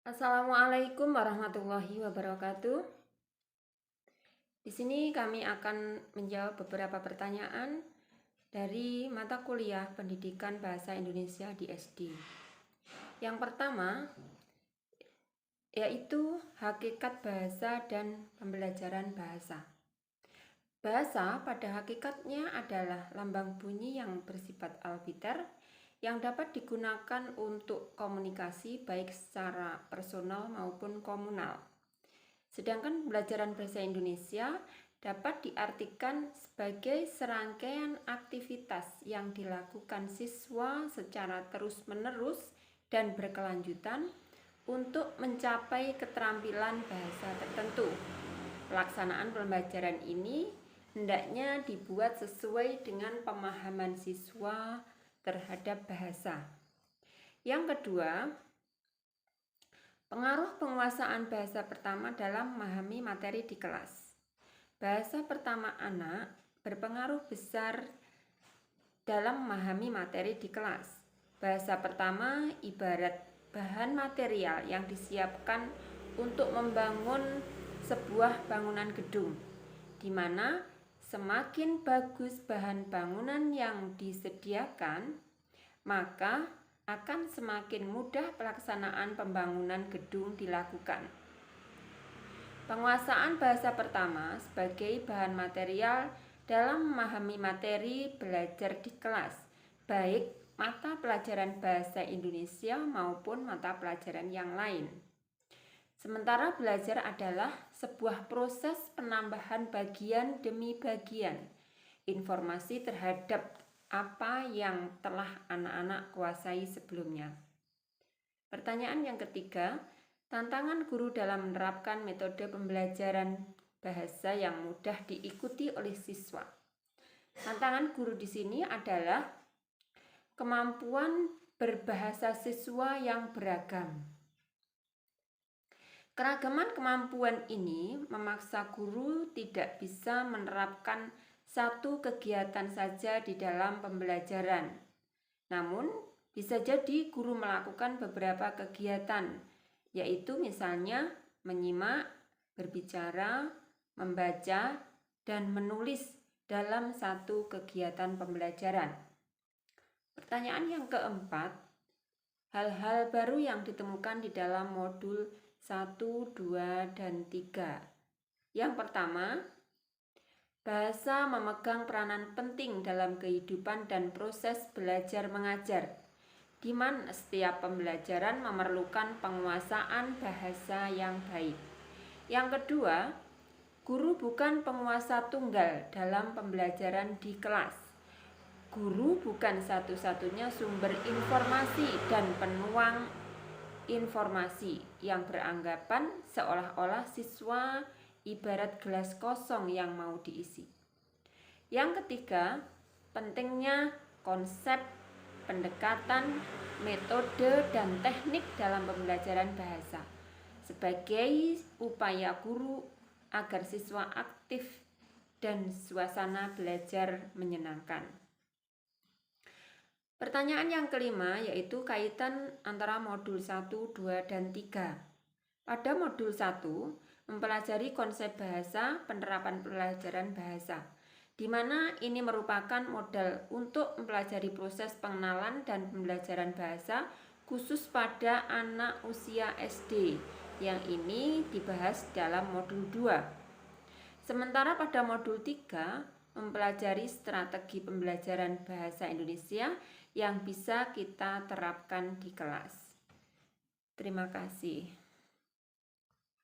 Assalamualaikum warahmatullahi wabarakatuh. Di sini kami akan menjawab beberapa pertanyaan dari mata kuliah Pendidikan Bahasa Indonesia di SD. Yang pertama yaitu hakikat bahasa dan pembelajaran bahasa. Bahasa pada hakikatnya adalah lambang bunyi yang bersifat albiter yang dapat digunakan untuk komunikasi baik secara personal maupun komunal. Sedangkan pembelajaran bahasa Indonesia dapat diartikan sebagai serangkaian aktivitas yang dilakukan siswa secara terus-menerus dan berkelanjutan untuk mencapai keterampilan bahasa tertentu. Pelaksanaan pembelajaran ini hendaknya dibuat sesuai dengan pemahaman siswa terhadap bahasa. Yang kedua, pengaruh penguasaan bahasa pertama dalam memahami materi di kelas. Bahasa pertama anak berpengaruh besar dalam memahami materi di kelas. Bahasa pertama ibarat bahan material yang disiapkan untuk membangun sebuah bangunan gedung, di mana semakin bagus bahan bangunan yang disediakan, maka akan semakin mudah pelaksanaan pembangunan gedung dilakukan. Penguasaan bahasa pertama sebagai bahan material dalam memahami materi belajar di kelas, baik mata pelajaran bahasa Indonesia maupun mata pelajaran yang lain. Sementara belajar adalah sebuah proses penambahan bagian demi bagian informasi terhadap apa yang telah anak-anak kuasai sebelumnya. Pertanyaan yang ketiga, tantangan guru dalam menerapkan metode pembelajaran bahasa yang mudah diikuti oleh siswa. Tantangan guru di sini adalah kemampuan berbahasa siswa yang beragam. Keragaman kemampuan ini memaksa guru tidak bisa menerapkan satu kegiatan saja di dalam pembelajaran. Namun, bisa jadi guru melakukan beberapa kegiatan, yaitu misalnya menyimak, berbicara, membaca, dan menulis dalam satu kegiatan pembelajaran. Pertanyaan yang keempat, hal-hal baru yang ditemukan di dalam modul 1, 2, dan 3. Yang pertama, bahasa memegang peranan penting dalam kehidupan dan proses belajar mengajar, di mana setiap pembelajaran memerlukan penguasaan bahasa yang baik. Yang kedua, guru bukan penguasa tunggal dalam pembelajaran di kelas. Guru bukan satu-satunya sumber informasi dan penuang informasi yang beranggapan seolah-olah siswa ibarat gelas kosong yang mau diisi. Yang ketiga, pentingnya konsep, pendekatan, metode, dan teknik dalam pembelajaran bahasa sebagai upaya guru agar siswa aktif dan suasana belajar menyenangkan. Pertanyaan yang kelima yaitu kaitan antara modul 1, 2, dan 3. Pada modul 1, mempelajari konsep bahasa, penerapan pelajaran bahasa, di mana ini merupakan modal untuk mempelajari proses pengenalan dan pembelajaran bahasa khusus pada anak usia SD, yang ini dibahas dalam modul 2. Sementara pada modul 3, mempelajari strategi pembelajaran bahasa Indonesia yang bisa kita terapkan di kelas. Terima kasih.